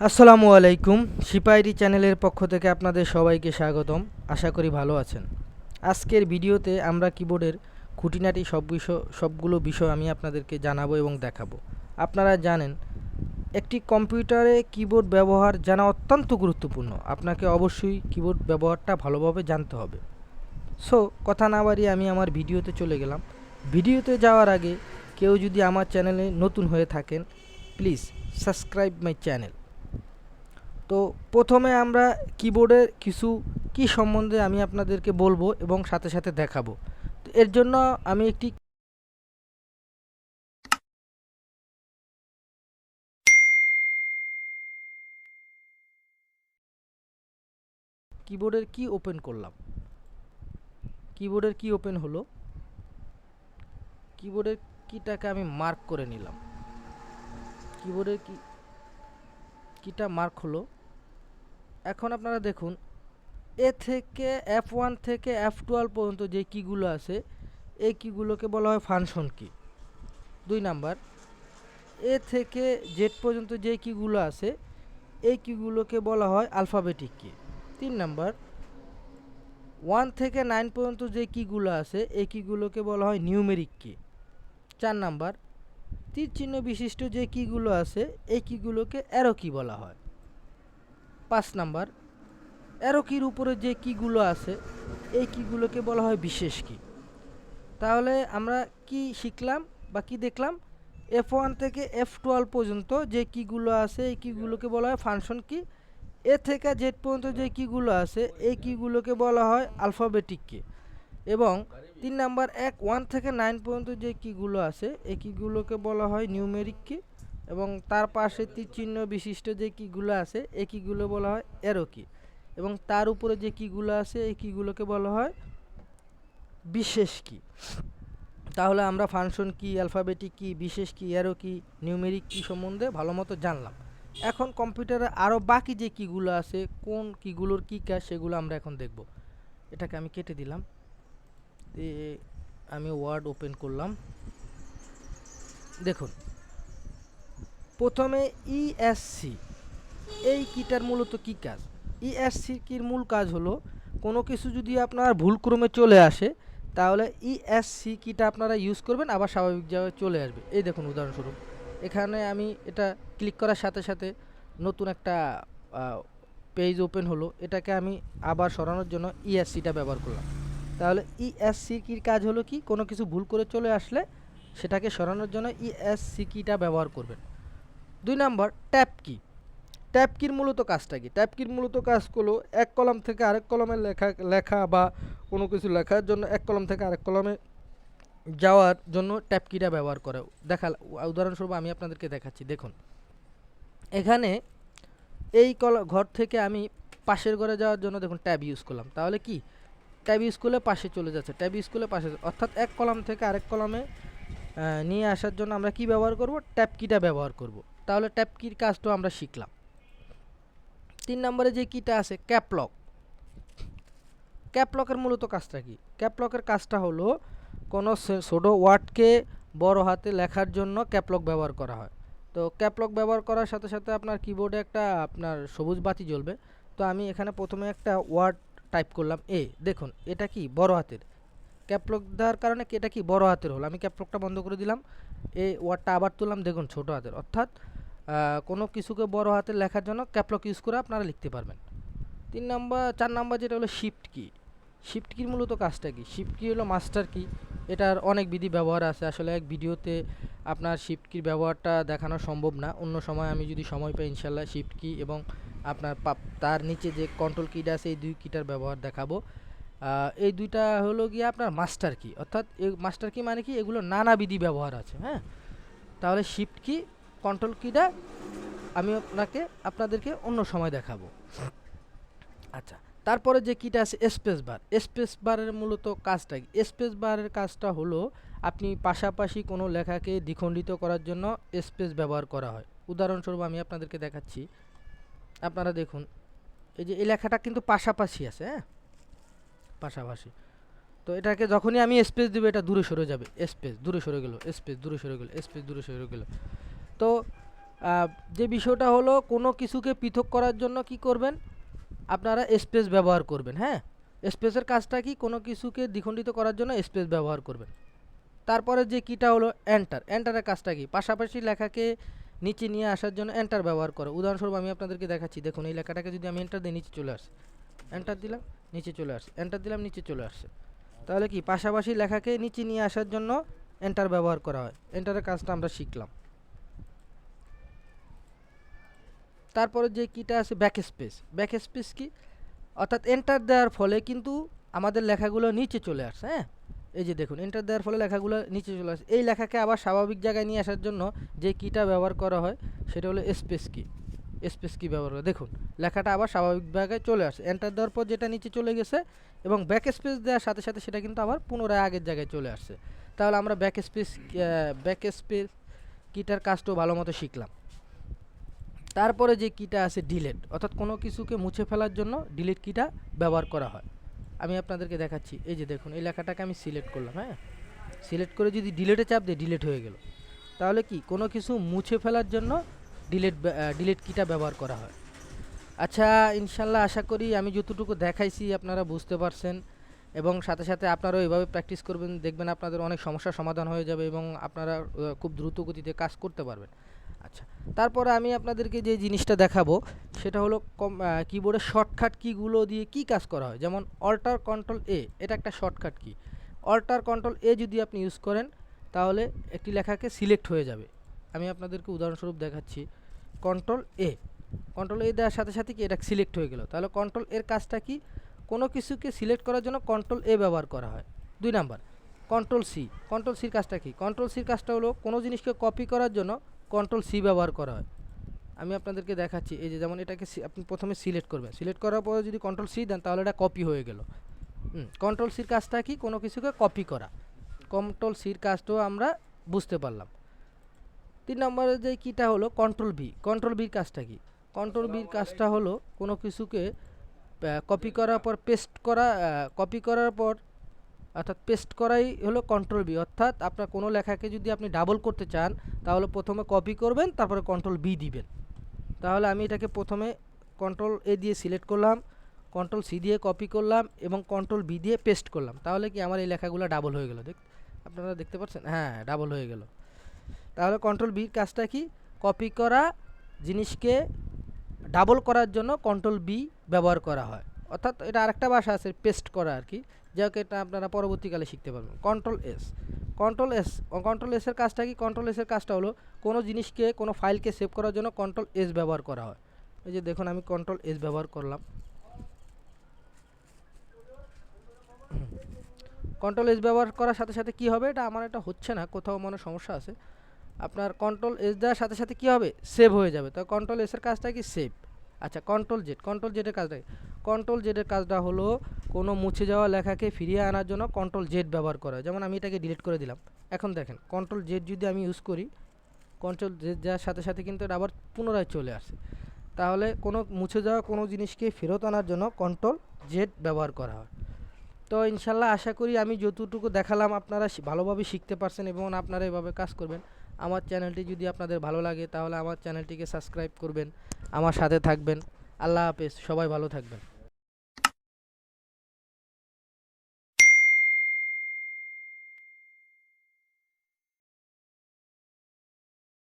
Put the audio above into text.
আসসালামু আলাইকুম। সিফা ইট চ্যানেলের পক্ষ থেকে আপনাদের সবাইকে স্বাগতম। আশা করি ভালো আছেন। আজকের ভিডিওতে আমরা কিবোর্ডের খুঁটিনাটি সবগুলো বিষয় আমি আপনাদেরকে জানাবো এবং দেখাবো। আপনারা জানেন একটি কম্পিউটারে কিবোর্ড ব্যবহার জানা অত্যন্ত গুরুত্বপূর্ণ। আপনাকে অবশ্যই কিবোর্ড ব্যবহারটা ভালোভাবে জানতে হবে। সো কথা না বাড়িয়ে আমি আমার ভিডিওতে চলে গেলাম। ভিডিওতে যাওয়ার আগে কেউ যদি আমার চ্যানেলে নতুন হয়ে থাকেন, প্লিজ সাবস্ক্রাইব মাই চ্যানেল। তো প্রথমে আমরা কিবোর্ডের কিছু কি সম্বন্ধে আমি আপনাদেরকে বলবো এবং সাথে সাথে দেখাবো। তো এর জন্য আমি একটি কিবোর্ডের কি ওপেন করলাম। কিবোর্ডের কি ওপেন হলো, কিবোর্ডের কিটাকে আমি মার্ক করে নিলাম। কিবোর্ডের কিটা মার্ক হলো। এখন আপনারা দেখুন, এ থেকে F1 থেকে F12 পর্যন্ত যে কিগুলো আছে, এই কিগুলোকে বলা হয় ফাংশন কি। 2 নাম্বার, এ থেকে জেড পর্যন্ত যে কিগুলো আছে, এই কিগুলোকে বলা হয় আলফাবেটিক কি। 3 নাম্বার, 1 থেকে 9 পর্যন্ত যে কিগুলো আছে, এই কিগুলোকে বলা হয় নিউমেরিক কি। 4 নাম্বার, তীর চিহ্ন বিশিষ্ট যে কিগুলো আছে, এই কিগুলোকে অ্যারো কি বলা হয়। 5 নাম্বার, অ্যারো কির উপরে যে কিগুলো আছে, এই কিগুলোকে বলা হয় বিশেষ কি। তাহলে আমরা কি শিখলাম বা কি দেখলাম? F1 থেকে F12 পর্যন্ত যে কিগুলো আছে, এই কিগুলোকে বলা হয় ফাংশন কি। এ থেকে জেড পর্যন্ত যে কিগুলো আছে, এই কিগুলোকে বলা হয় আলফাবেটিক কি। এবং 3 নাম্বার, 1 থেকে 9 পর্যন্ত যে কিগুলো আছে, এই কিগুলোকে বলা হয় নিউমেরিক কি। এবং তার পাশে তীর চিহ্ন বিশিষ্ট যে কিগুলো আছে, এই কিগুলো বলা হয় অ্যারো কি। এবং তার উপরে যে কিগুলো আছে, এই কিগুলোকে বলা হয় বিশেষ কি। তাহলে আমরা ফাংশন কি, অ্যালফাবেটিক কি, বিশেষ কি, অ্যারো কি, নিউমেরিক কি সম্বন্ধে ভালো মতো জানলাম। এখন কম্পিউটারে আরও বাকি যে কিগুলো আছে, কোন কিগুলোর কী কাজ, সেগুলো আমরা এখন দেখব। এটাকে আমি কেটে দিলাম। আমি ওয়ার্ড ওপেন করলাম। দেখুন, প্রথমে ইএসসি, এই কিটার মূলত কী কাজ? ইএসসি কির মূল কাজ হলো, কোনো কিছু যদি আপনার ভুলক্রমে চলে আসে, তাহলে ইএসসি কিটা আপনারা ইউজ করবেন, আবার স্বাভাবিকভাবে চলে আসবে। এই দেখুন উদাহরণস্বরূপ, এখানে আমি এটা ক্লিক করার সাথে সাথে নতুন একটা পেজ ওপেন হলো। এটাকে আমি আবার সরানোর জন্য ইএসসিটা ব্যবহার করলাম। তাহলে ইএসসি কির কাজ হলো কি, কোনো কিছু ভুল করে চলে আসলে সেটাকে সরানোর জন্য ইএসসি কিটা ব্যবহার করবেন। 2 নাম্বার, ট্যাব কি। ট্যাব কির মূলত কাজটা কি? ট্যাব কির মূলত কাজ হলো এক কলাম থেকে আরেক কলমে লেখা বা কোনো কিছু লেখার জন্য এক কলম থেকে আরেক কলমে যাওয়ার জন্য ট্যাব কিটা ব্যবহার করে। উদাহরণস্বরূপ আমি আপনাদেরকে দেখাচ্ছি। দেখুন, এখানে এই ঘর থেকে আমি পাশের ঘরে যাওয়ার জন্য দেখুন ট্যাব ইউজ করলাম। তাহলে কি, ট্যাব ইউজ করলে পাশে চলে যাচ্ছে, ট্যাব ইউজ করলে পাশে, অর্থাৎ এক কলাম থেকে আরেক কলমে নিয়ে আসার জন্য আমরা কি ব্যবহার করব? ট্যাব কিটা ব্যবহার করব। তাহলে ট্যাব কির কাজটাও আমরা শিখলাম। 3 নম্বরে যে কিটা আছে, ক্যাপলক। ক্যাপলকের মূলত কাজটা কি? ক্যাপলকের কাজটা হলো কোনো ছোট ওয়ার্ডকে বড় হাতে লেখার জন্য ক্যাপলক ব্যবহার করা হয়। তো ক্যাপলক ব্যবহার করার সাথে সাথে আপনার কিবোর্ডে একটা আপনার সবুজ বাতি জ্বলবে। তো আমি এখানে প্রথমে একটা ওয়ার্ড টাইপ করলাম, দেখুন এটা কি বড় হাতের। ক্যাপলক দেওয়ার কারণে এটা কি বড় হাতের হলো। আমি ক্যাপলকটা বন্ধ করে দিলাম, এই ওয়ার্ডটা আবার তুললাম, দেখুন ছোট হাতের। অর্থাৎ কোনো কিছুকে বড় হাতে লেখার জন্য ক্যাপলক ইউজ করে আপনারা লিখতে পারবেন। 4 নাম্বার যেটা হলো শিফট কি। শিফট কির মূলত কাজটা কি? শিফট কি হলো মাস্টার কি। এটার অনেক বিধি ব্যবহার আছে। আসলে এক ভিডিওতে আপনার শিফট কির ব্যবহারটা দেখানো সম্ভব না। অন্য সময় আমি যদি সময় পাই ইনশাল্লাহ শিফট কি এবং আপনার তার নিচে যে কন্ট্রোল কিটা আছে, এই 2 কিটার ব্যবহার দেখাবো। এই 2টা হলো গিয়ে আপনার মাস্টার কি। অর্থাৎ এই মাস্টার কি মানে কি, এগুলো নানাবিধি ব্যবহার আছে। হ্যাঁ, তাহলে শিফট কি, কন্ট্রোল কিটা আমি আপনাদেরকে অন্য সময় দেখাবো। আচ্ছা, তারপরে যে কিটা আছে স্পেস বার। স্পেস বারের মূলত কাজটা কি? স্পেস বারের কাজটা হলো আপনি পাশাপাশি কোনো লেখাকে দ্বিখণ্ডিত করার জন্য স্পেস ব্যবহার করা হয়। উদাহরণস্বরূপ আমি আপনাদেরকে দেখাচ্ছি। আপনারা দেখুন, এই যে এই লেখাটা কিন্তু পাশাপাশি আছে। হ্যাঁ, পাশাপাশি। তো এটাকে যখনই আমি স্পেস দেবো, এটা দূরে সরে যাবে। স্পেস দূরে সরে গেল, স্পেস দূরে সরে গেল, স্পেস দূরে সরে গেল। তো যে বিষয়টা হলো কোনো কিছুকে পৃথক করার জন্য কি করবেন, আপনারা স্পেস ব্যবহার করবেন। হ্যাঁ, স্পেসের কাজটা কি, কোনো কিছুকে দ্বিখণ্ডিত করার জন্য স্পেস ব্যবহার করবেন। তারপরে যে কিটা হলো এন্টার, এন্টারের কাজটা কি, পাশাপাশি লেখাকে নিচে নিয়ে আসার জন্য এন্টার ব্যবহার করে। উদাহরণস্বরূপ আমি আপনাদেরকে দেখাচ্ছি, দেখুন এই লেখাটাকে যদি আমি এন্টার দিই নিচে চলে আসে, এন্টার দিলাম নিচে চলে আসছে, এন্টার দিলাম নিচে চলে আসছে। তাহলে কি পাশাপাশি লেখাকে নিচে নিয়ে আসার জন্য এন্টার ব্যবহার করা হয়। এন্টারের কাজটা আমরা শিখলাম। তারপরে যে কিটা আছে ব্যাক স্পেস, ব্যাক স্পেস কি, অর্থাৎ এন্টার দেওয়ার ফলে কিন্তু আমাদের লেখাগুলো নিচে চলে আসছে। হ্যাঁ, এই যে দেখুন এন্টার দেওয়ার ফলে লেখাগুলো নিচে চলে আসছে। এই লেখাকে আবার স্বাভাবিক জায়গায় নিয়ে আসার জন্য যে কিটা ব্যবহার করা হয় সেটা হলো স্পেস কি, স্পেস কি ব্যবহার করে। দেখুন লেখাটা আবার স্বাভাবিক জায়গায় চলে আসছে, এন্টার দেওয়ার পর যেটা নিচে চলে গেছে এবং ব্যাক স্পেস দেওয়ার সাথে সাথে সেটা কিন্তু আবার পুনরায় আগের জায়গায় চলে আসছে। তাহলে আমরা ব্যাক স্পেস কিটার কাজটাও ভালো মতো শিখলাম। তারপরে যে কিটা আছে ডিলেট, অর্থাৎ কোনো কিছুকে মুছে ফেলার জন্য ডিলিট কিটা ব্যবহার করা হয়। আমি আপনাদেরকে দেখাচ্ছি, এই যে দেখুন এই লেখাটাকে আমি সিলেক্ট করলাম। হ্যাঁ, সিলেক্ট করে যদি ডিলেটে চাপ দিই ডিলেট হয়ে গেল। তাহলে কি কোনো কিছু মুছে ফেলার জন্য ডিলেট কিটা ব্যবহার করা হয়। আচ্ছা, ইনশাল্লাহ আশা করি আমি যতটুকু দেখাইছি আপনারা বুঝতে পারছেন, এবং সাথে সাথে আপনারাও এভাবে প্র্যাকটিস করবেন, দেখবেন আপনাদের অনেক সমস্যার সমাধান হয়ে যাবে এবং আপনারা খুব দ্রুত গতিতে কাজ করতে পারবেন। আচ্ছা, তারপরে আমি আপনাদেরকে যে জিনিসটা দেখাবো সেটা হলো কিবোর্ডের শর্টকাট কিগুলো দিয়ে কি কাজ করা হয়। যেমন অল্টার কন্ট্রোল এ, এটা একটা শর্টকাট কি। অল্টার কন্ট্রোল এ যদি আপনি ইউজ করেন তাহলে একটি লেখাকে সিলেক্ট হয়ে যাবে। আমি আপনাদেরকে উদাহরণস্বরূপ দেখাচ্ছি, কন্ট্রোল এ, কন্ট্রোল এ দেওয়ার সাথে সাথে কি এটা সিলেক্ট হয়ে গেল। তাহলে কন্ট্রোল এর কাজটা কি, কোনো কিছুকে সিলেক্ট করার জন্য কন্ট্রোল এ ব্যবহার করা হয়। 2 নাম্বার কন্ট্রোল সি, কন্ট্রোল সির কাজটা কি, কন্ট্রোল সির কাজটা হলো কোনো জিনিসকে কপি করার জন্য কন্ট্রোল সি ব্যবহার করা হয়। আমি আপনাদেরকে দেখাচ্ছি, এই যে যেমন এটাকে আপনি প্রথমে সিলেক্ট করবেন, সিলেক্ট করার পরে যদি কন্ট্রোল সি দেন তাহলে এটা কপি হয়ে গেল। কন্ট্রোল সির কাজটা কি, কোনো কিছুকে কপি করা। কন্ট্রোল সির কাজটাও আমরা বুঝতে পারলাম। 3 নম্বরে যে কিটা হলো কন্ট্রোল ভি, কন্ট্রোল ভির কাজটা কি, কন্ট্রোল ভির কাজটা হলো কোনো কিছুকে কপি করার পর পেস্ট করা, কপি করার পর অর্থাৎ পেস্ট করাই হলো কন্ট্রোল বি। অর্থাৎ আপনার কোনো লেখাকে যদি আপনি ডাবল করতে চান তাহলে প্রথমে কপি করবেন, তারপরে কন্ট্রোল বি দিবেন। তাহলে আমি এটাকে প্রথমে কন্ট্রোল এ দিয়ে সিলেক্ট করলাম, কন্ট্রোল সি দিয়ে কপি করলাম এবং কন্ট্রোল বি দিয়ে পেস্ট করলাম। তাহলে কি আমার এই লেখাগুলো ডাবল হয়ে গেল, আপনারা দেখতে পাচ্ছেন, হ্যাঁ ডাবল হয়ে গেল। তাহলে কন্ট্রোল বির কাজটা কি, কপি করা জিনিসকে ডাবল করার জন্য কন্ট্রোল বি ব্যবহার করা হয়। অর্থাৎ এটা আরেকটা ভাষা আছে পেস্ট করা আর কি, যাকে এটা আপনারা পরবর্তীকালে শিখতে পারবেন। কন্ট্রোল এস, কন্ট্রোল এসের কাজটা কি, কন্ট্রোল এসের কাজটা হলো কোনো জিনিসকে, কোনো ফাইলকে সেভ করার জন্য কন্ট্রোল এস ব্যবহার করা হয়। এই যে দেখুন আমি কন্ট্রোল এস ব্যবহার করলাম। কন্ট্রোল এস ব্যবহার করার সাথে সাথে কি হবে, এটা আমার এটা হচ্ছে না, কোথাও মনে সমস্যা আছে। আপনার কন্ট্রোল এস দেওয়ার সাথে সাথে কী হবে, সেভ হয়ে যাবে। তো কন্ট্রোল এসের কাজটা কি, সেভ। আচ্ছা, কন্ট্রোল জেডের কাজটা কি, কন্ট্রোল জেডের কাজটা হলো কোনো মুছে যাওয়া লেখাকে ফিরিয়ে আনার জন্য কন্ট্রোল জেড ব্যবহার করা হয়। যেমন আমি এটাকে ডিলিট করে দিলাম, এখন দেখেন কন্ট্রোল জেড যদি আমি ইউজ করি, কন্ট্রোল জেড দেওয়ার সাথে সাথে কিন্তু এটা আবার পুনরায় চলে আসে। তাহলে কোনো মুছে যাওয়া কোনো জিনিসকে ফেরত আনার জন্য কন্ট্রোল জেড ব্যবহার করা হয়। তো ইনশাল্লাহ আশা করি আমি যতটুকু দেখালাম আপনারা ভালোভাবে শিখতে পারছেন এবং আপনারা এভাবে কাজ করবেন। আমার চ্যানেলটি যদি আপনাদের ভালো লাগে তাহলে আমার চ্যানেলটিকে সাবস্ক্রাইব করবেন, আমার সাথে থাকবেন। আল্লাহ হাফেজ, সবাই ভালো থাকবেন।